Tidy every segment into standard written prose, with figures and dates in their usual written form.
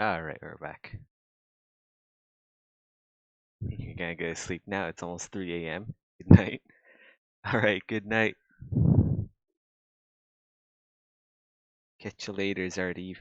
Alright, we're back. You're gonna go to sleep now. It's almost 3 a.m. Good night. Alright, good night. Catch you later, Zardev.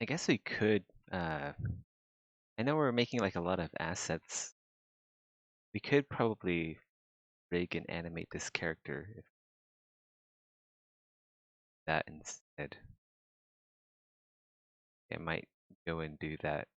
I guess we could, I know we're making like a lot of assets. We could probably rig and animate this character if that instead. I might go and do that.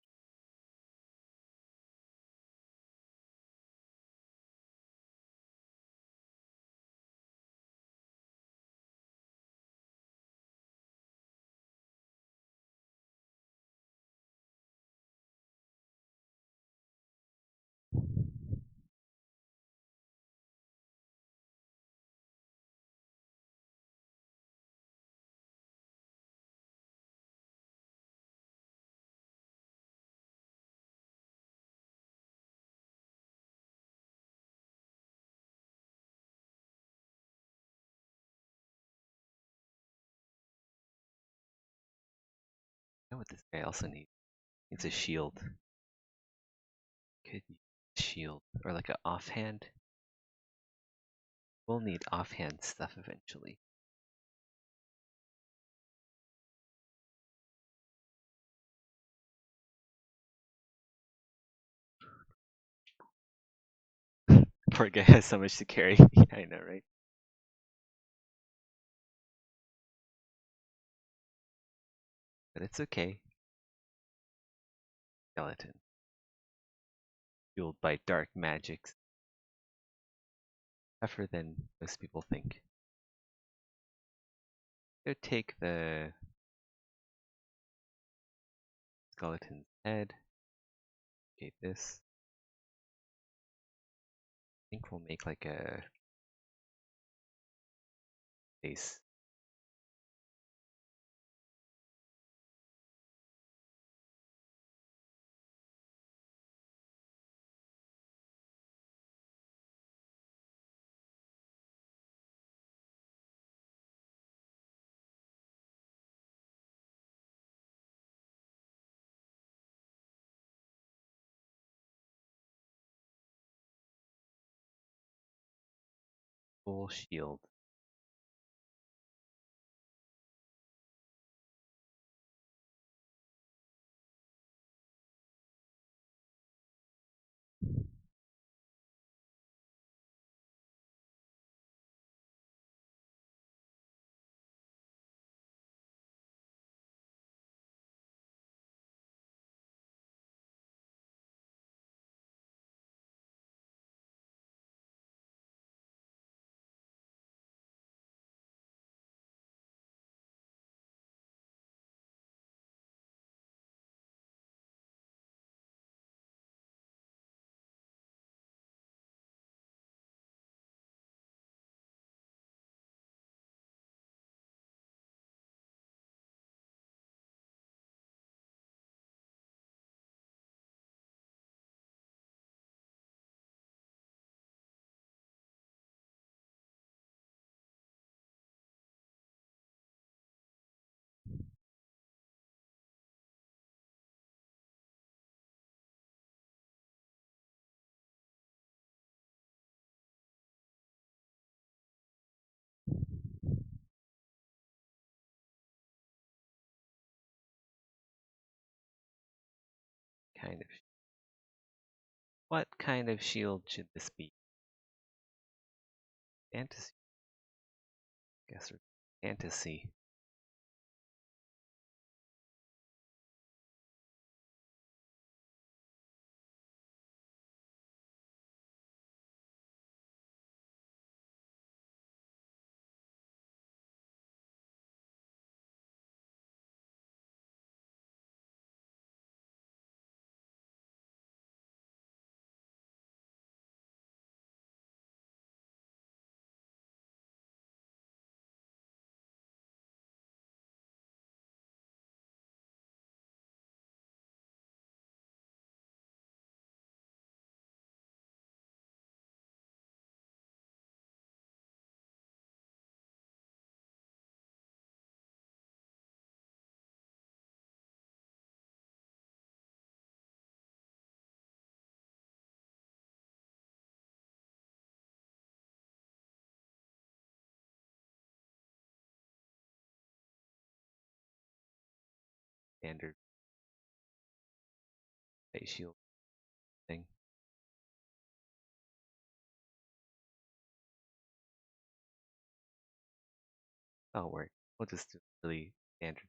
You know what this guy also needs? Needs a shield. Could use shield or like an offhand. We'll need offhand stuff eventually. Poor guy has so much to carry. I know, right? But it's okay. Skeleton. Fueled by dark magics. Tougher than most people think. Go take the skeleton's head. Okay, this. I think we'll make like a base. Full shield. Kind of. What kind of shield should this be? Fantasy. Guess or fantasy. Standard face shield thing. That'll work. We'll just do really standard.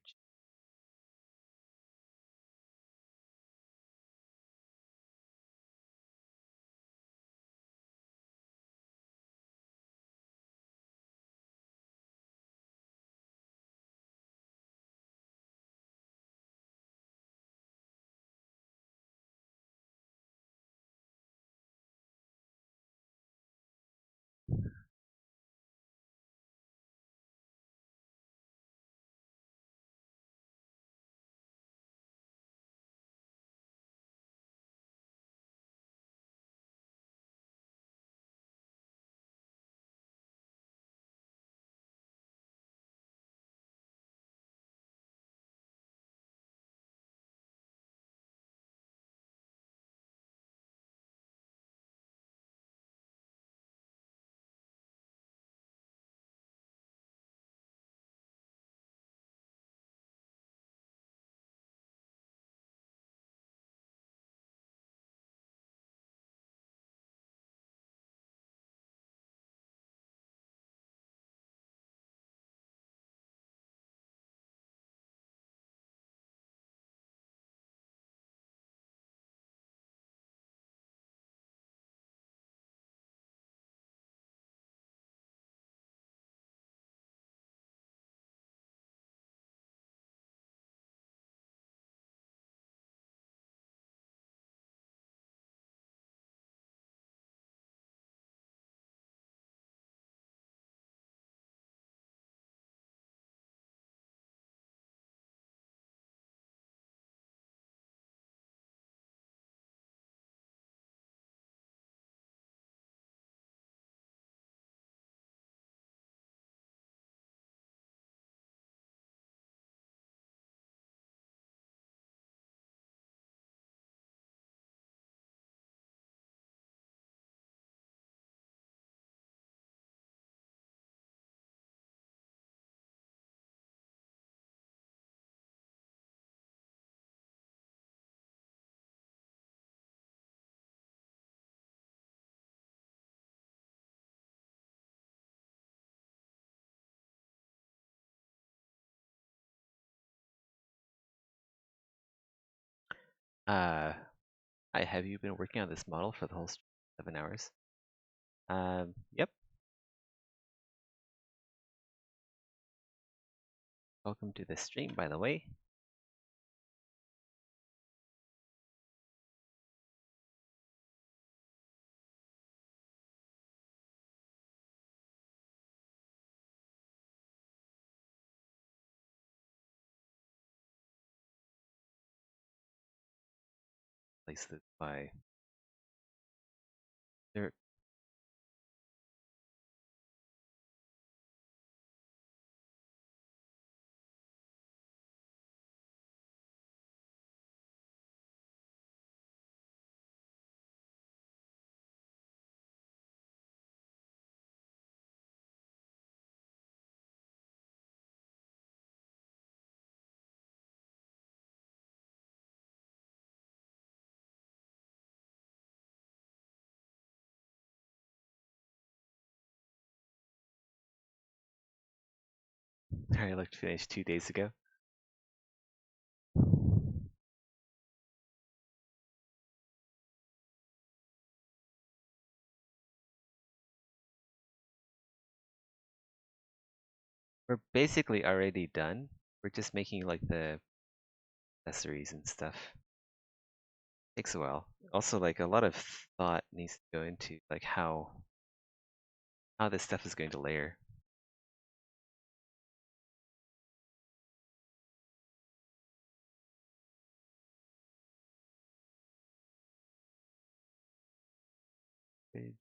Uh, have you been working on this model for the whole 7 hours? Yep. Welcome to the stream, by the way. Place this by there. I looked finished 2 days ago. We're basically already done. We're just making like the accessories and stuff. Takes a while. Also, like a lot of thought needs to go into like how this stuff is going to layer. Page.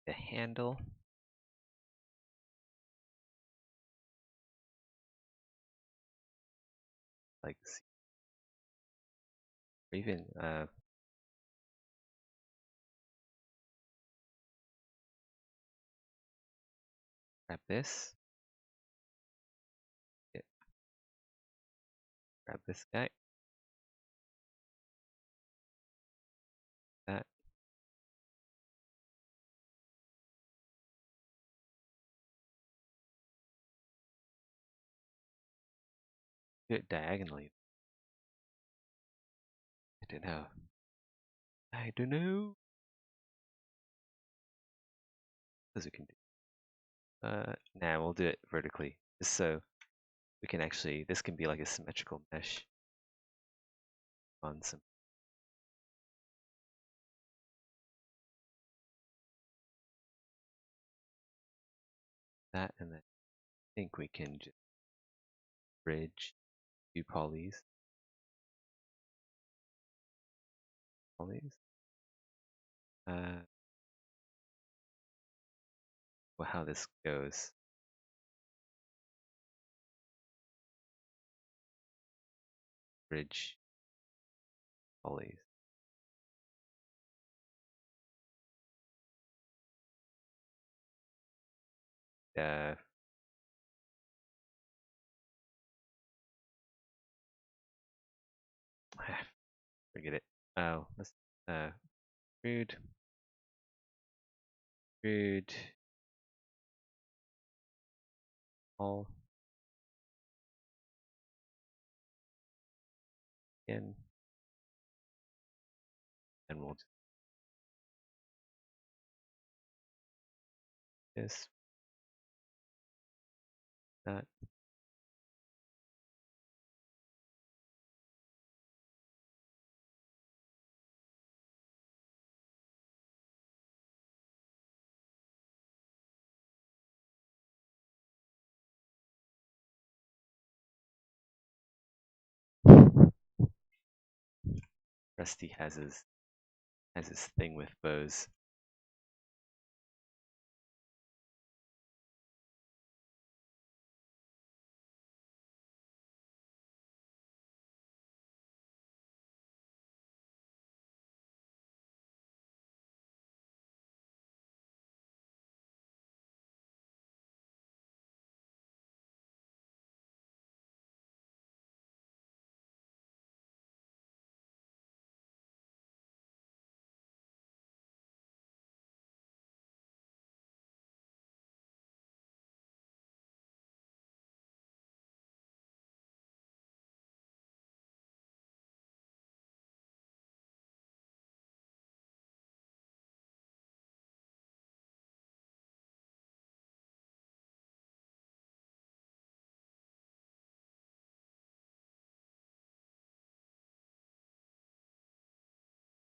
The handle. Like or even grab this. Yeah, grab this guy. That. Do it diagonally. I don't know. I don't know. As we can do. Nah, we'll do it vertically. Just so we can actually, this can be like a symmetrical mesh on some that, and then I think we can just bridge two polys. Uh, well, how this goes. Bridge polys. Uh, forget it. Oh, let's rude, rude, all in, and we'll just this, that. Rusty has his thing with bows.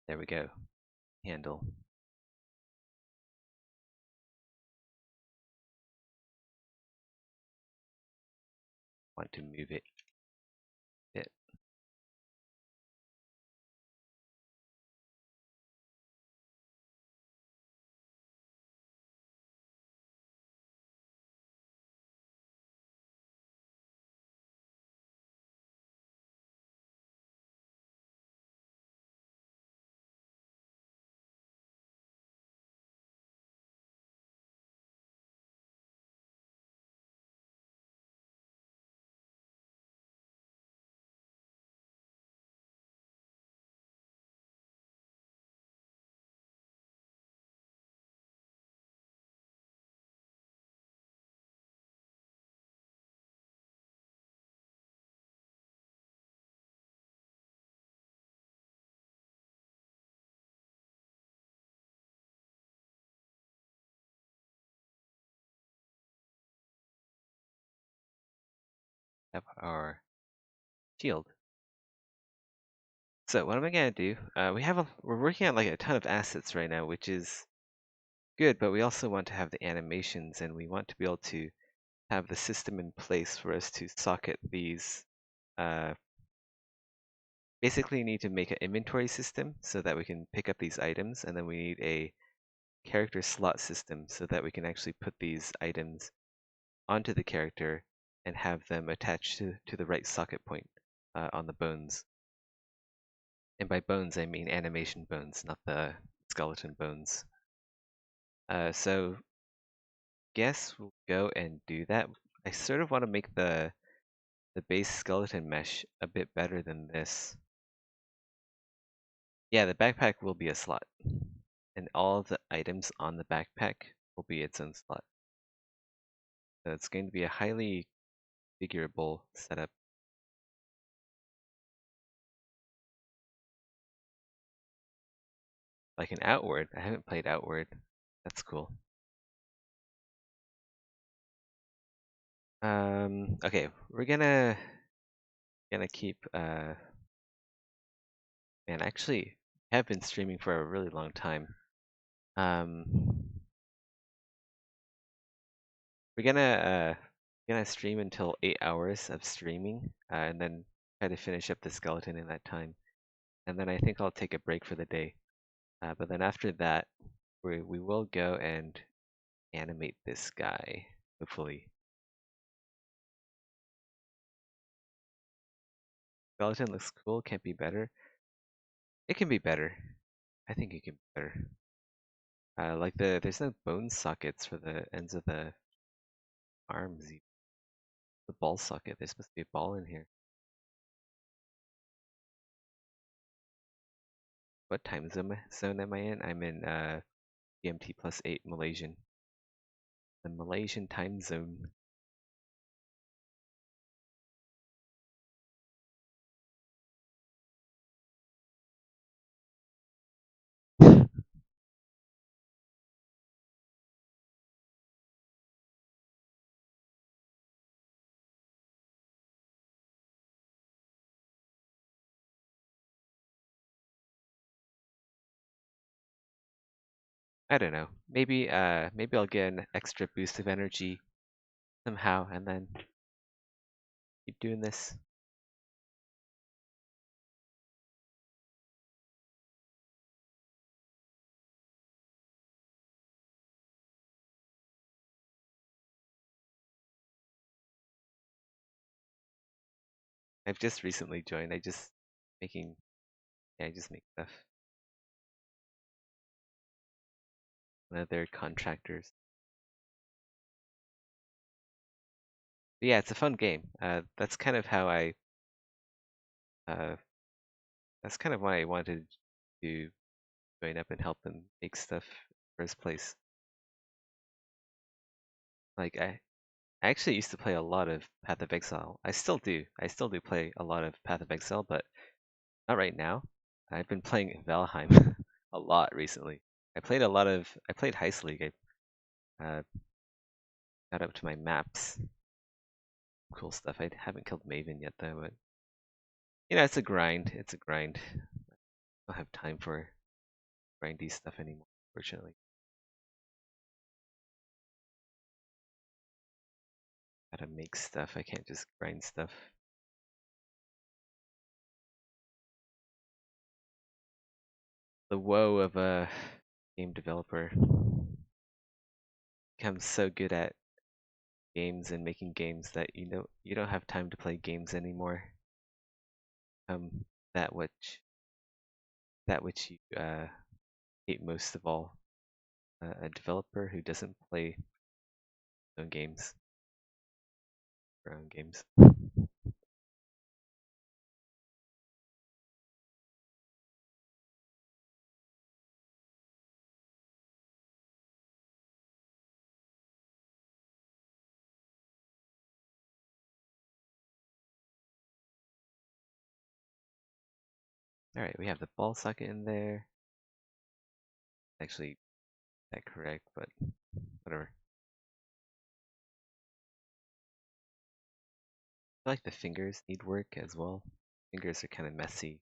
There we go. Handle. Want to move it a bit. Have our shield. So what am I gonna do? We're working on like a ton of assets right now, which is good, but we also want to have the animations and we want to be able to have the system in place for us to socket these. Uh, basically, need to make an inventory system so that we can pick up these items, and then we need a character slot system so that we can actually put these items onto the character and have them attached to the right socket point on the bones. And by bones, I mean animation bones, not the skeleton bones. So guess we'll go and do that. I sort of want to make the base skeleton mesh a bit better than this. Yeah, the backpack will be a slot, and all of the items on the backpack will be its own slot. So it's going to be a highly configurable setup. Like an Outward. I haven't played Outward. That's cool. Okay, we're gonna keep man, actually I have been streaming for a really long time. Um we're gonna stream until 8 hours of streaming, and then try to finish up the skeleton in that time. And then I think I'll take a break for the day. But then after that, we will go and animate this guy, hopefully. Skeleton looks cool, can't be better. It can be better. I think it can be better. Like there's no bone sockets for the ends of the arms. The ball socket. There's supposed to be a ball in here. What time zone am I in? I'm in GMT +8 Malaysian. The Malaysian time zone. I don't know. Maybe I'll get an extra boost of energy somehow and then keep doing this. I've just recently joined. Making I just make stuff. Other contractors. But yeah, it's a fun game. That's kind of how uh, that's kind of why I wanted to join up and help them make stuff in the first place. Like I actually used to play a lot of Path of Exile. I still do. I still do play a lot of Path of Exile, but not right now. I've been playing Valheim a lot recently. I played Heist League. I got up to my maps. Cool stuff. I haven't killed Maven yet though, but it's a grind. It's a grind. I don't have time for grindy stuff anymore, fortunately. Gotta make stuff. I can't just grind stuff. The woe of a game developer. Becomes so good at games and making games that you don't have time to play games anymore. That which you hate most of all, a developer who doesn't play their own games, their own games. All right, we have the ball socket in there. Actually, that correct, but whatever. I feel like the fingers need work as well. Fingers are kind of messy.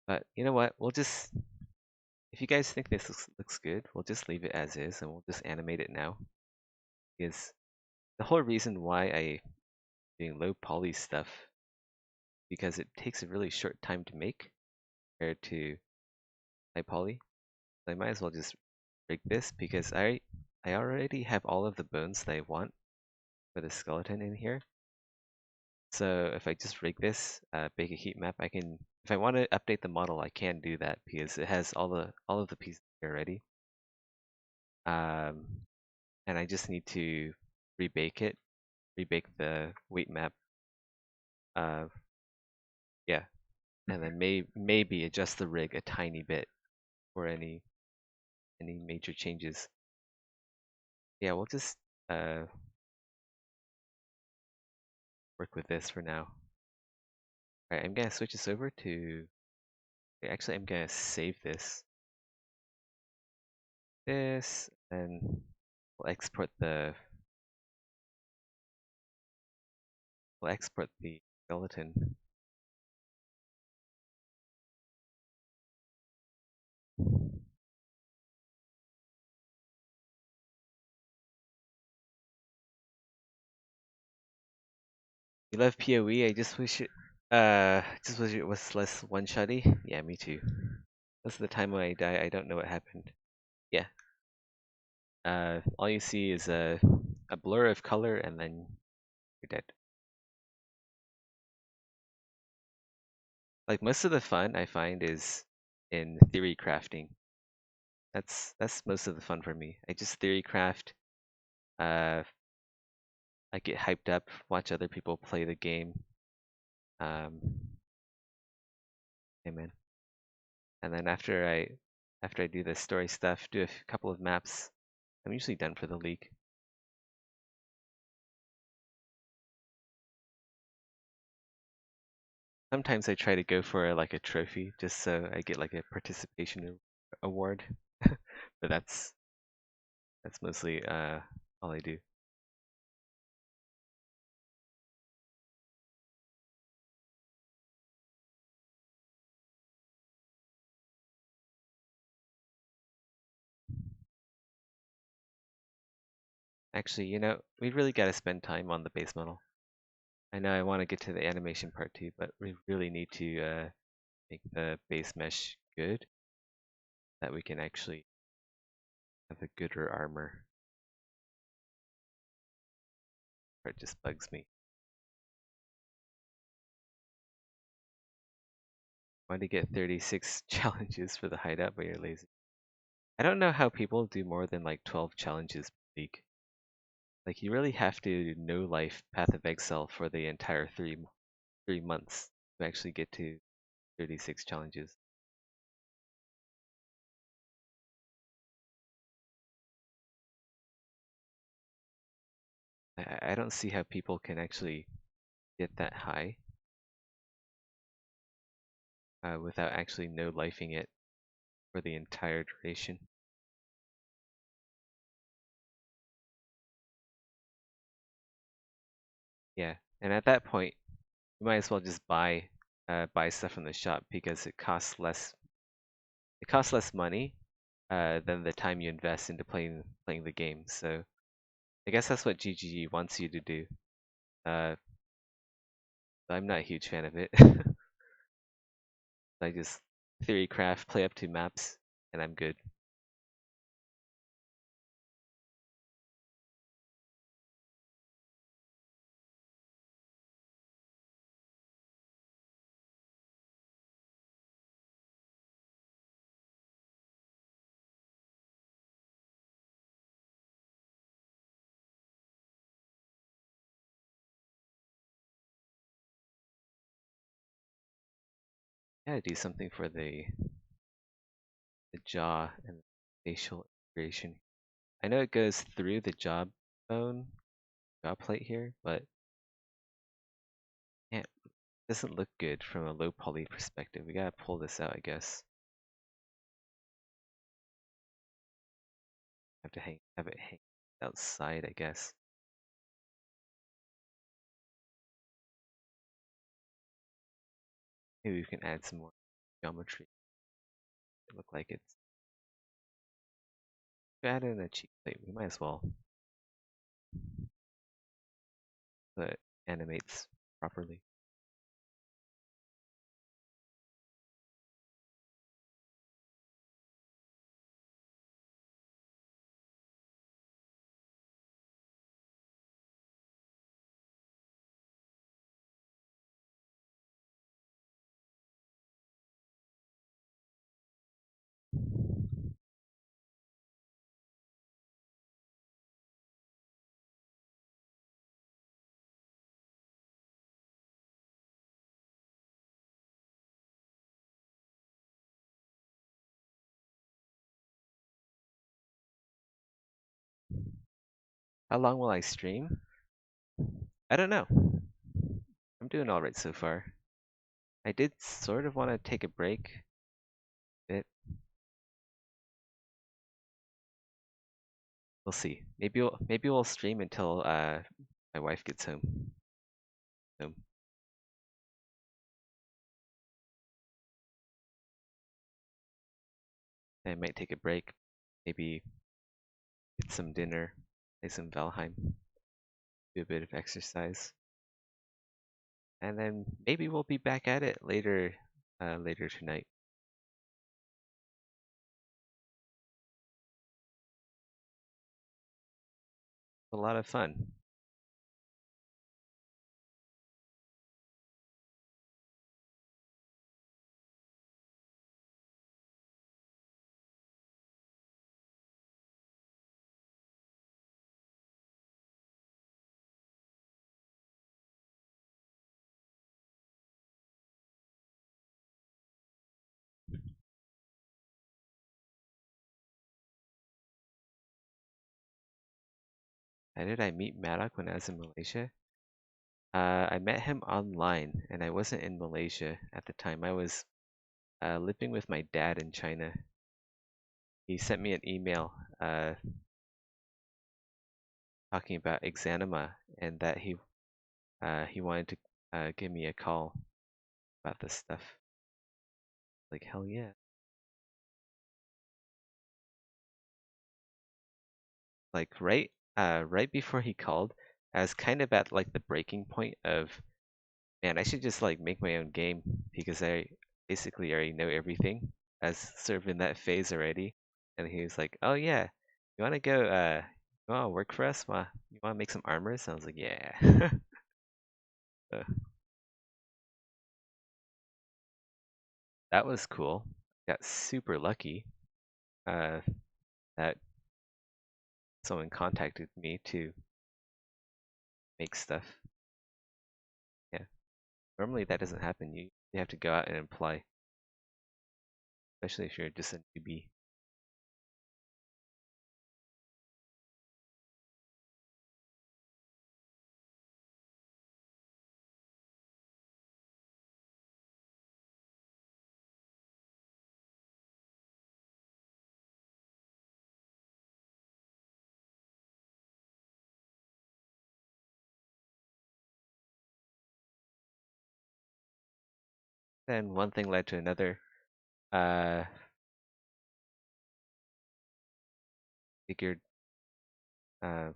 But you know what? If you guys think this looks good, we'll just leave it as is and we'll just animate it now. Because the whole reason why I doing low poly stuff, because it takes a really short time to make compared to high poly. So I might as well just rig this because I already have all of the bones that I want for the skeleton in here. So if I just rig this, bake a heat map, I can, if I want to update the model, I can do that because it has all of the pieces here already. Um, and I just need to rebake it, rebake the weight map. Uh, yeah, and then maybe adjust the rig a tiny bit for any major changes. Yeah, we'll just uh, work with this for now. All right, I'm gonna switch this over to. Actually, I'm gonna save this, and we'll export the skeleton. You love PoE. I just wish it was less one-shotty. Yeah, me too. Most of the time when I die, I don't know what happened. Yeah. All you see is a blur of color, and then you're dead. Like most of the fun I find is in theory crafting. That's most of the fun for me. I just theory craft. Uh, I get hyped up, watch other people play the game. Um, Amen. And then after I do the story stuff, do a couple of maps, I'm usually done for the league. Sometimes I try to go for like a trophy just so I get like a participation award, but that's mostly all I do. Actually, we really got to spend time on the base model. I know I want to get to the animation part too, but we really need to make the base mesh good, that we can actually have a gooder armor. Part just bugs me. Why to get 36 challenges for the hideout, but you're lazy. I don't know how people do more than like 12 challenges per week. Like you really have to know life Path of Exile for the entire 3 months to actually get to 36 challenges. I don't see how people can actually get that high without actually no lifing it for the entire duration. Yeah, and at that point, you might as well just buy stuff from the shop because it costs less money than the time you invest into playing the game. So I guess that's what GGG wants you to do. Uh, I'm not a huge fan of it. I just theory craft, play up 2 maps, and I'm good. Gotta do something for the jaw and facial integration. I know it goes through the jaw plate here, but yeah, it doesn't look good from a low poly perspective. We gotta pull this out, I guess. Have it hang outside, I guess. Maybe we can add some more geometry. It look like it's add in a cheek plate. We might as well, so it animates properly. How long will I stream? I don't know. I'm doing all right so far. I did sort of want to take a break a bit. We'll see. Maybe we'll stream until my wife gets home. So I might take a break. Maybe get some dinner, play some Valheim, do a bit of exercise, and then maybe we'll be back at it later tonight. A lot of fun. How did I meet Maddock when I was in Malaysia? I met him online, and I wasn't in Malaysia at the time. I was living with my dad in China. He sent me an email talking about Exanima and that he wanted to give me a call about this stuff. Like hell yeah! Like right before he called, I was kind of at like the breaking point of, man, I should just like make my own game because I basically already know everything. I was sort of in that phase already, and he was like, "Oh yeah, you want to go? You want to work for us? You want to make some armors?" I was like, "Yeah." So that was cool. Got super lucky uh, that someone contacted me to make stuff. Yeah, normally that doesn't happen. You have to go out and apply, especially if you're just a newbie. Then one thing led to another. Uh, Figured uh,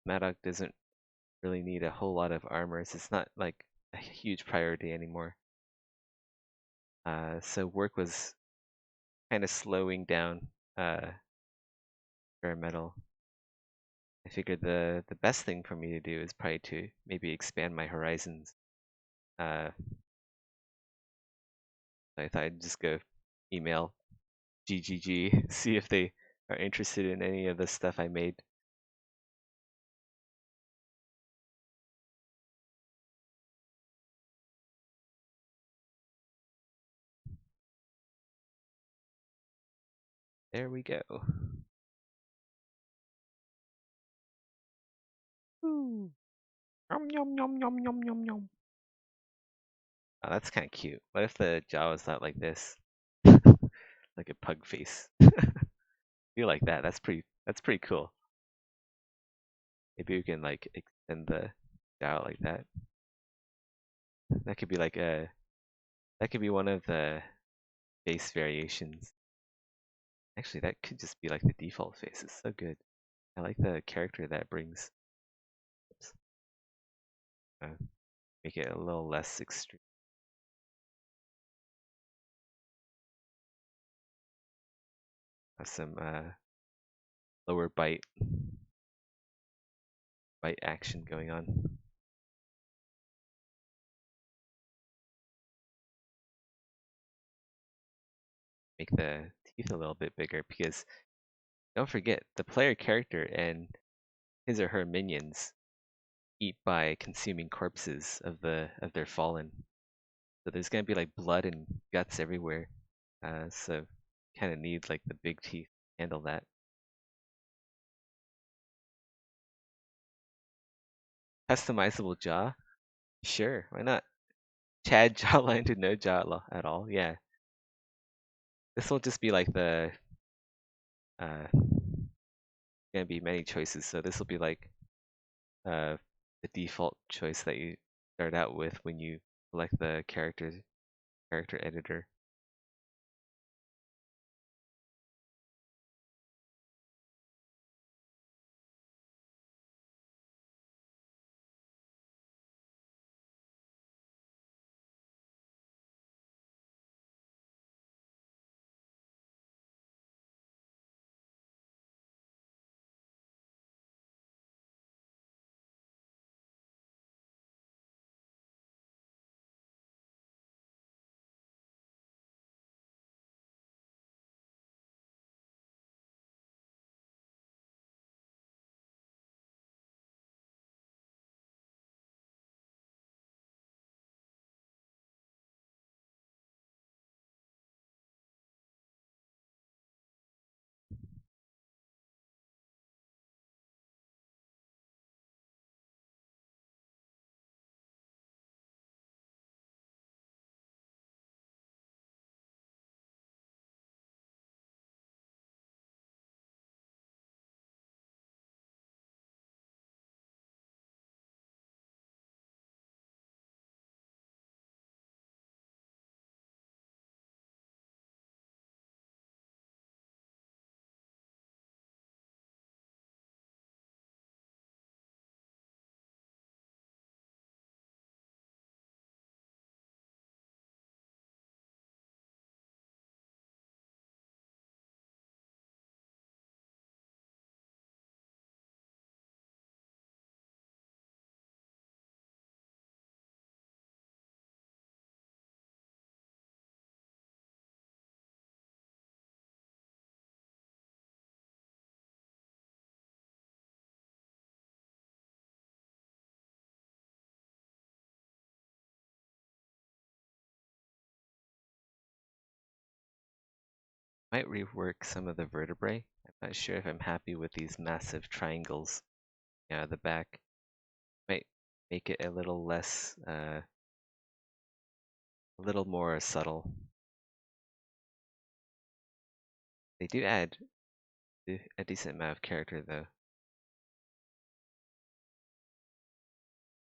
Maddock doesn't really need a whole lot of armors. It's not like a huge priority anymore. So work was kind of slowing down bare metal. I figured the best thing for me to do is probably to maybe expand my horizons. Uh, I thought I'd just go email GGG, see if they are interested in any of the stuff I made. There we go. Ooh. Yum, yum, yum, yum, yum, yum, yum. Oh, that's kind of cute. What if the jaw was not like this? Like a pug face. You like that? That's pretty cool. Maybe we can like extend the jaw like that. That could be like a that could be one of the face variations. Actually, that could just be like the default face. It's so good. I like the character that brings. Oops. Uh, Make it a little less extreme. Have some lower bite action going on. Make the teeth a little bit bigger because don't forget the player character and his or her minions eat by consuming corpses of their fallen. So there's gonna be like blood and guts everywhere. So kind of need like the big teeth to handle that. Customizable jaw? Sure, why not? Chad jawline to no jaw at all. Yeah, this will just be like the gonna be many choices. So this will be like the default choice that you start out with when you select the character editor. Might rework some of the vertebrae. I'm not sure if I'm happy with these massive triangles at the back. Might make it a little less, a little more subtle. They do add a decent amount of character though.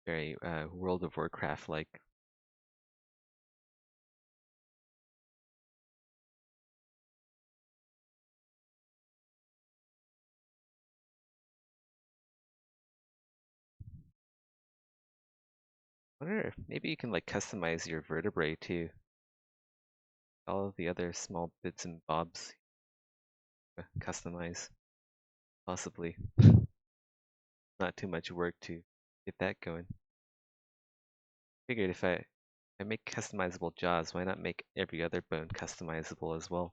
Very World of Warcraft like. I wonder if maybe you can like customize your vertebrae too. All of the other small bits and bobs customize, possibly. Not too much work to get that going. Figured if I make customizable jaws, why not make every other bone customizable as well?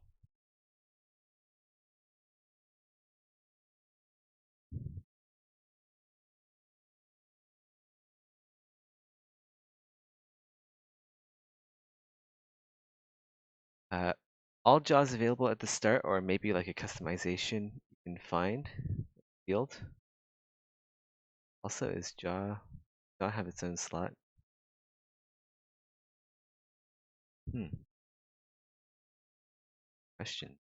Uh, all jaws available at the start, or maybe like a customization you can find field. Also, is jaw have its own slot? Question.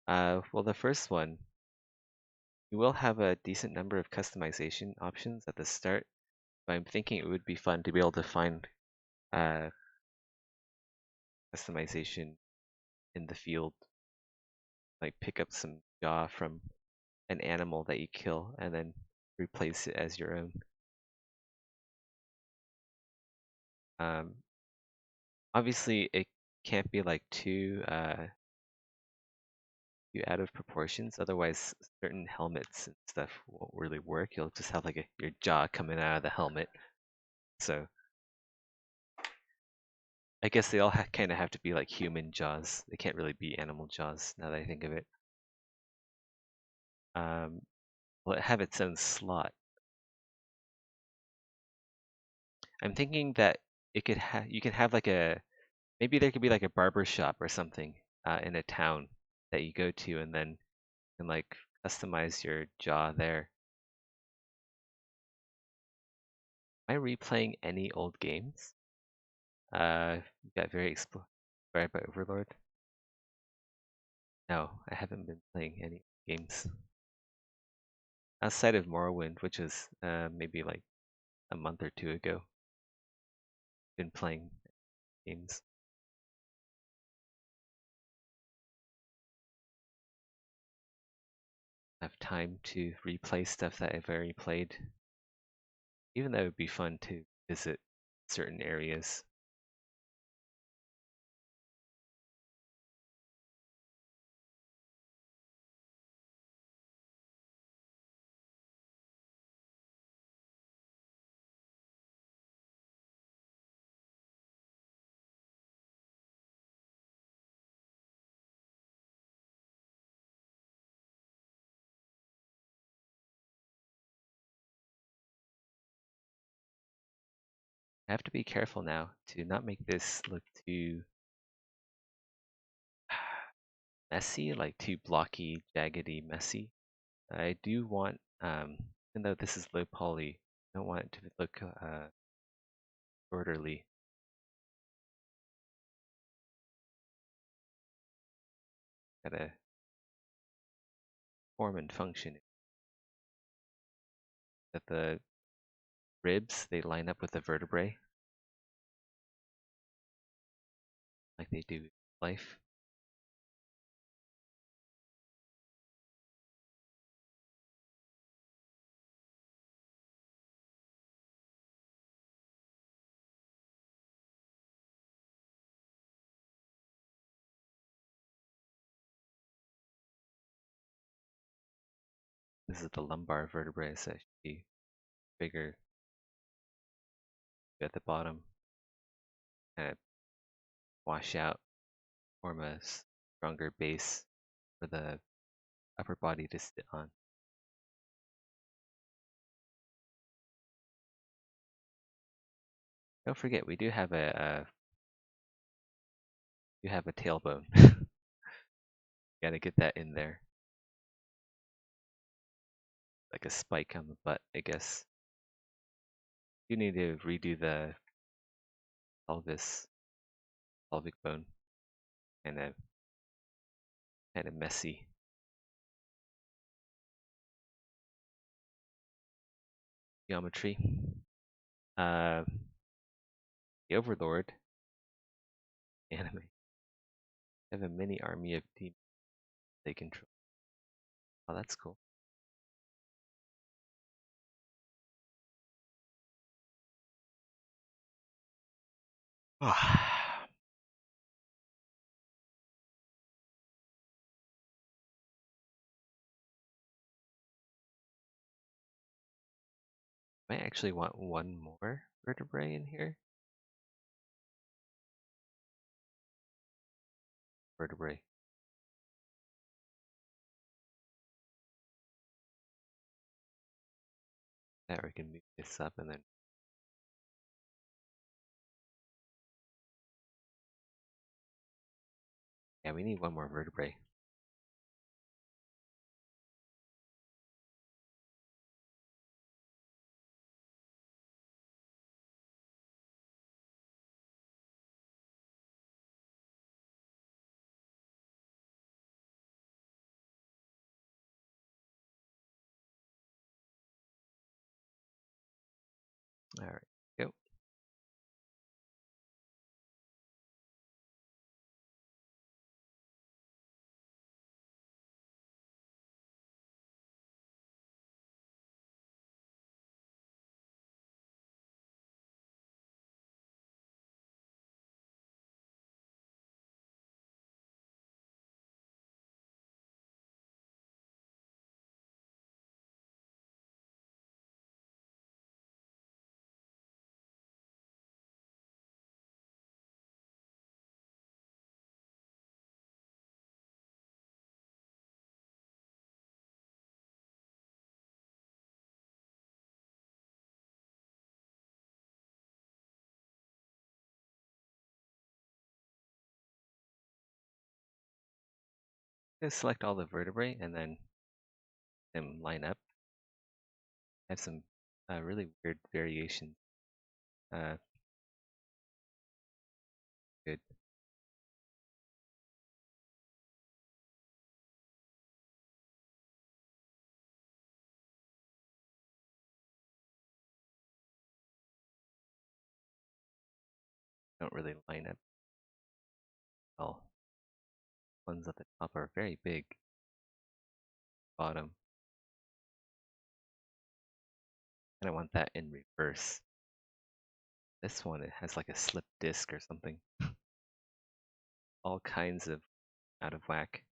Well, the first one, you will have a decent number of customization options at the start, but I'm thinking it would be fun to be able to find uh, customization in the field, like pick up some jaw from an animal that you kill and then replace it as your own. Um, Obviously, it can't be like too out of proportions. Otherwise, certain helmets and stuff won't really work. You'll just have like your jaw coming out of the helmet. So I guess they all kind of have to be like human jaws. They can't really be animal jaws. Now that I think of it, um, will it have its own slot? I'm thinking that it could have. You can have like a maybe there could be like a barber shop or something in a town that you go to, and then you can like customize your jaw there. Am I replaying any old games? Got very inspired by Overlord. No, I haven't been playing any games outside of Morrowind, which was maybe like a month or two ago. Been playing games. I have time to replay stuff that I've already played. Even though it would be fun to visit certain areas. I have to be careful now to not make this look too messy, like too blocky, jaggedy, messy. I do want, even though this is low poly, I don't want it to look orderly. Gotta form and function. That the ribs, they line up with the vertebrae, like they do in life. This is the lumbar vertebrae, so it should be bigger at the bottom, kind of wash out, form a stronger base for the upper body to sit on. Don't forget, we do have a tailbone. Gotta get that in there, like a spike on the butt, I guess. You need to redo the pelvis, pelvic bone, kind of messy. Geometry. Uh, the Overlord anime. Have a mini army of demons they control. Oh, that's cool. Ah, I actually want one more vertebrae in here. Vertebrae. That we can move this up and then. Yeah, we need one more vertebrae. All right, go. Just select all the vertebrae and then them line up. I have some really weird variations. Uh, Good. Don't really line up well. Ones at the top are very big. Bottom. And I want that in reverse. This one, it has like a slip disc or something. All kinds of out of whack.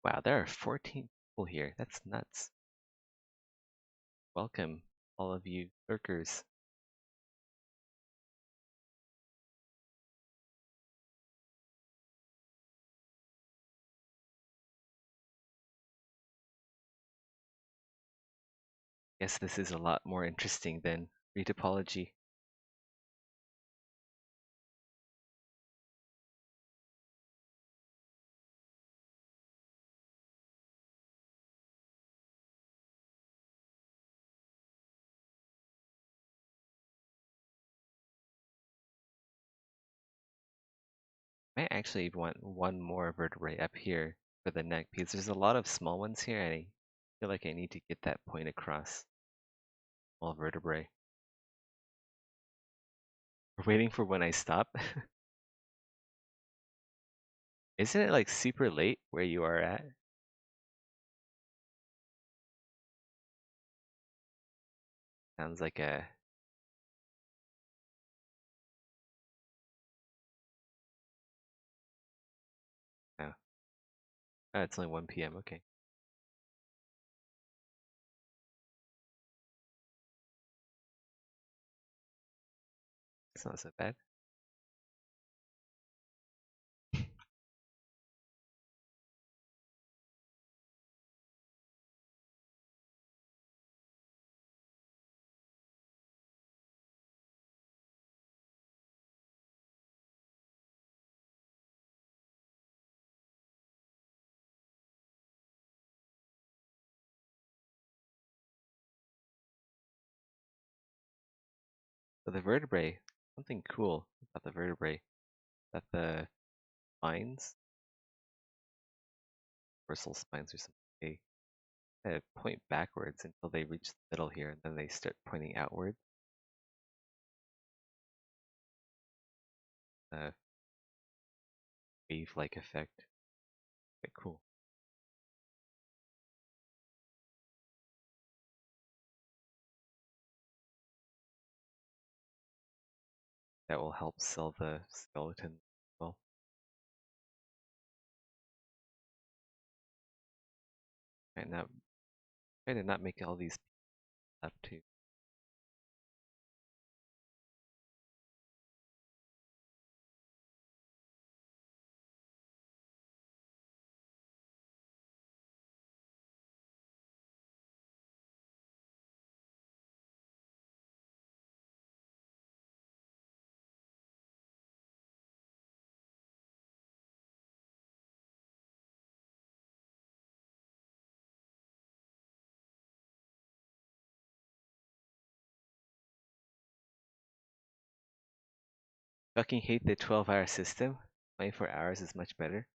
Wow, there are 14 people here. That's nuts. Welcome, all of you lurkers. Guess this is a lot more interesting than retopology. I actually want one more vertebrae up here for the neck because there's a lot of small ones here and I feel like I need to get that point across. Small vertebrae. We're waiting for when I stop. Isn't it like super late where you are at? Sounds like a. Oh, oh it's only 1 p.m. Okay. It's not so bad. But the vertebrae, something cool about the vertebrae, that the spines, dorsal spines or something, they kind of point backwards until they reach the middle here, and then they start pointing outward. A wave-like effect. Quite cool. That will help sell the skeleton as well. Try to not make all these up too. 'Fucking hate the 12-hour system. 24 hours is much better.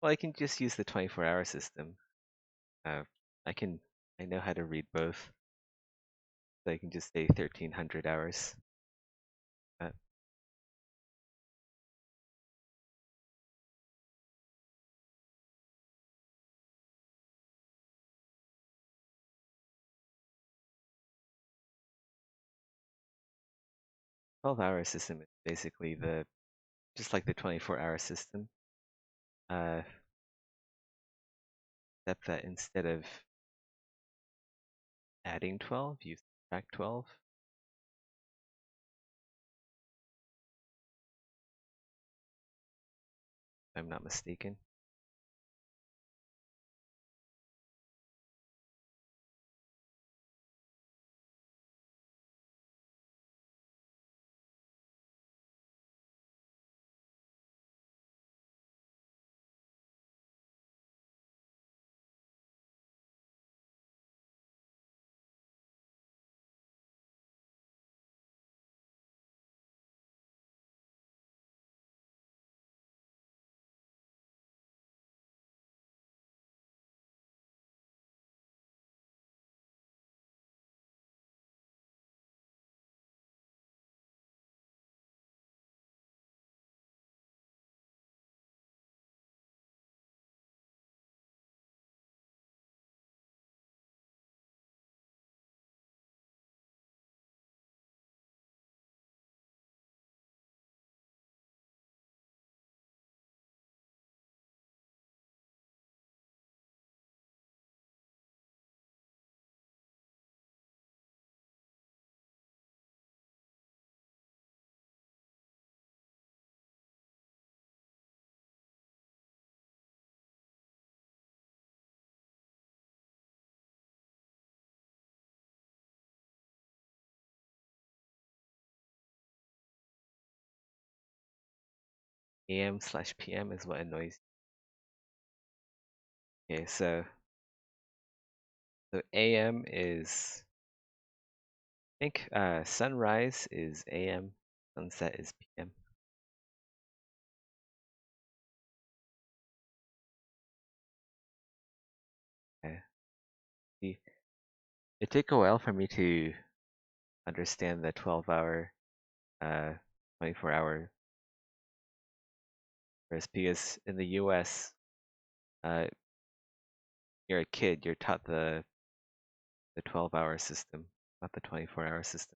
Well, I can just use the 24-hour system. Uh, I know how to read both. So I can just say 1300 hours. 12-hour system is basically just like the 24-hour system. Uh, except that instead of adding 12, you subtract 12. If I'm not mistaken. AM/PM is what annoys me. Okay, so AM is, I think sunrise is AM, sunset is PM. Okay. See, it took a while for me to understand the 12-hour, 24-hour first, because in the US, uh, you're a kid, you're taught the 12-hour system, not the 24-hour system.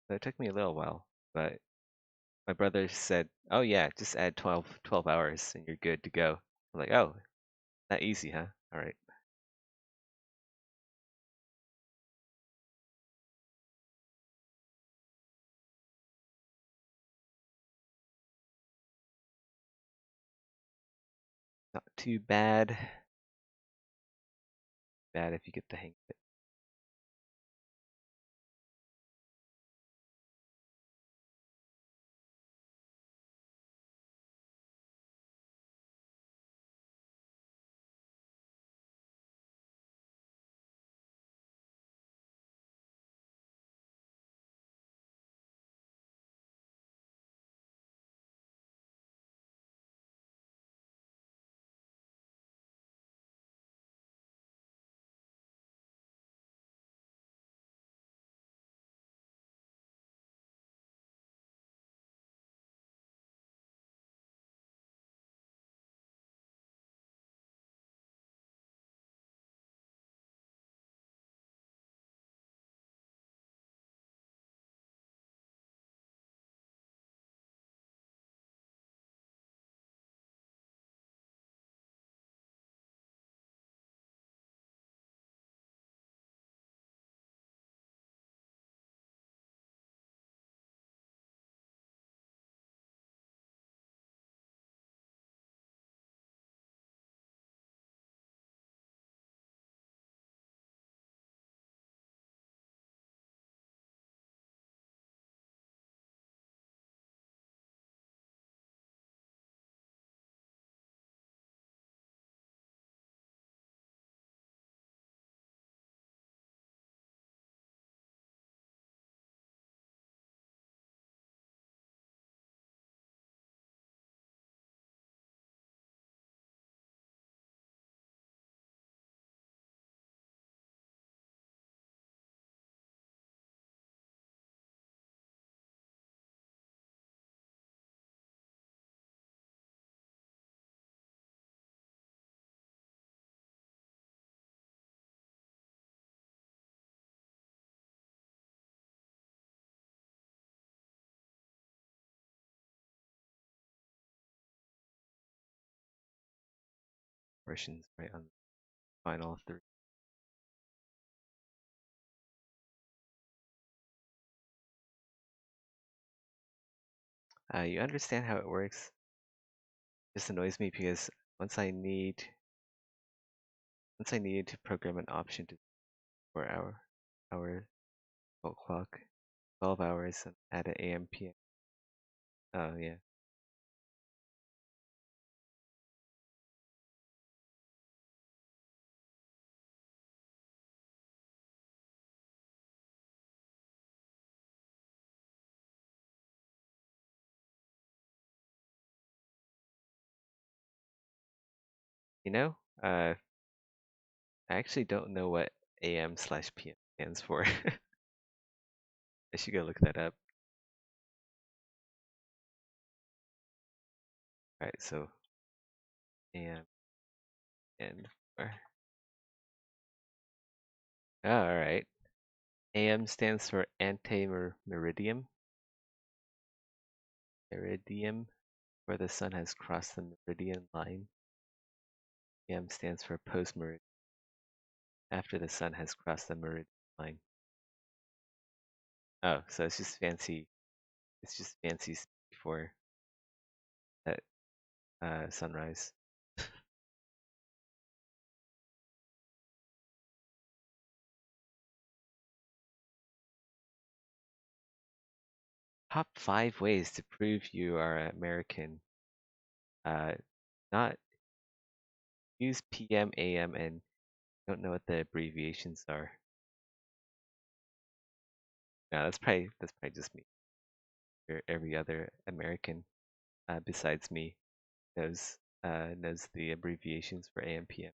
So it took me a little while, but my brother said, "Oh yeah, just add 12 hours and you're good to go." I'm like, "Oh, that easy, huh? All right." Not too bad. Bad if you get the hang of it. portions right on the final three. You understand how it works? It just annoys me because once I need once I needed to program an option to 4 hour clock, 12 hours and add an AM PM. Oh yeah. You know, I actually don't know what AM/PM stands for. I should go look that up. Alright, so AM and for. Oh, alright. AM stands for antemeridium. Meridium, where the sun has crossed the meridian line. PM stands for post-meridian, after the sun has crossed the meridian line. Oh, so it's just fancy. It's just fancy for that sunrise. Top 5 ways to prove you are American. Uh, not use PM, AM, and don't know what the abbreviations are. No, that's probably just me. Or every other American besides me knows the abbreviations for AM, PM.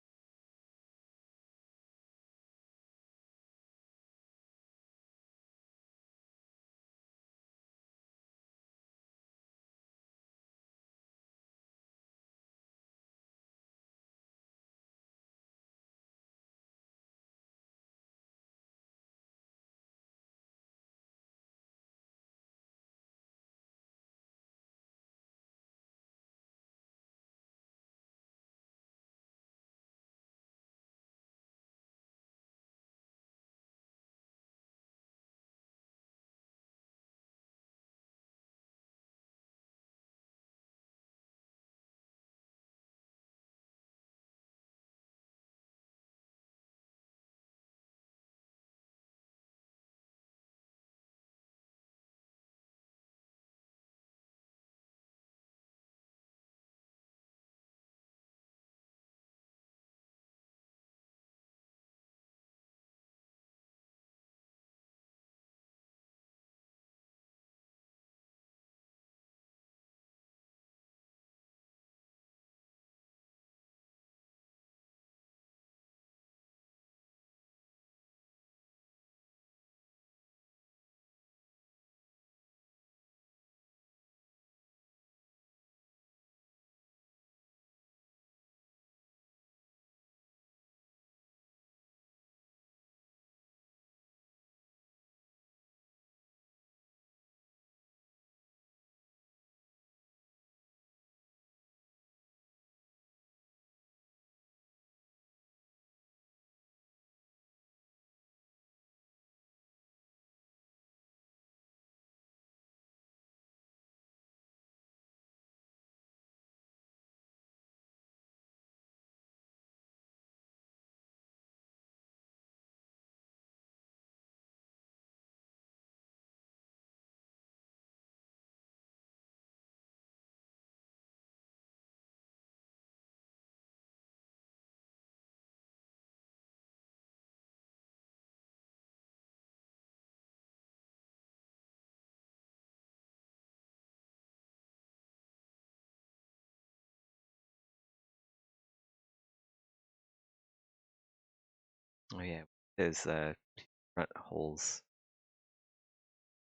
Oh yeah, there's front holes,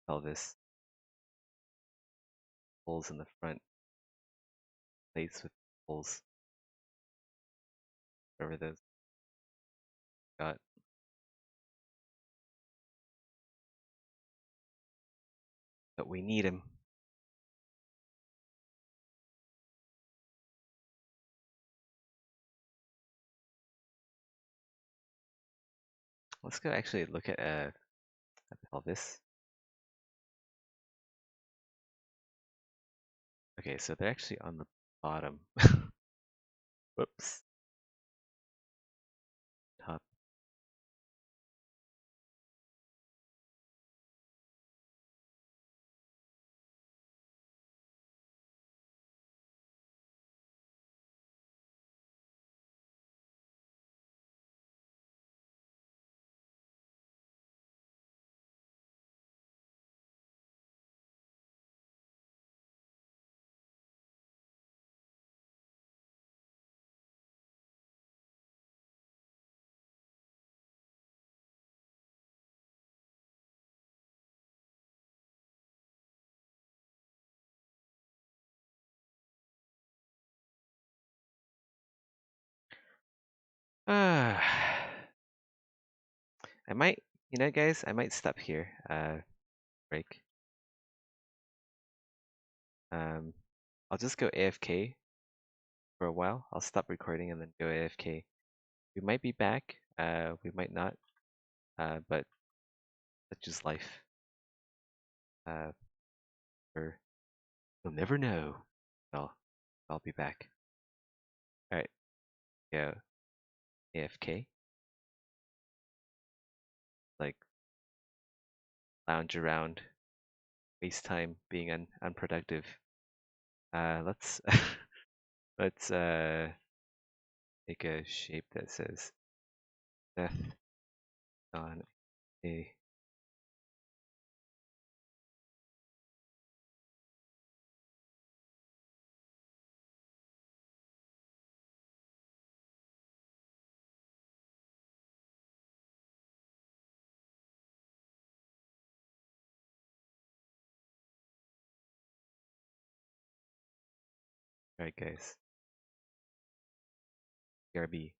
pelvis holes in the front, plates with holes, whatever those got. But we need them. let's go actually look at a pelvis. Okay, so they're actually on the bottom. Whoops. Top. Ah, I might, guys, I might stop here. Break. Um, I'll just go AFK for a while. I'll stop recording and then go AFK. We might be back. We might not. But that's just life. Uh, or you'll never know. Well, I'll be back. All right, go AFK. Like lounge around, waste time being unproductive. Let's let's make a shape that says death on a. All right, guys. BRB.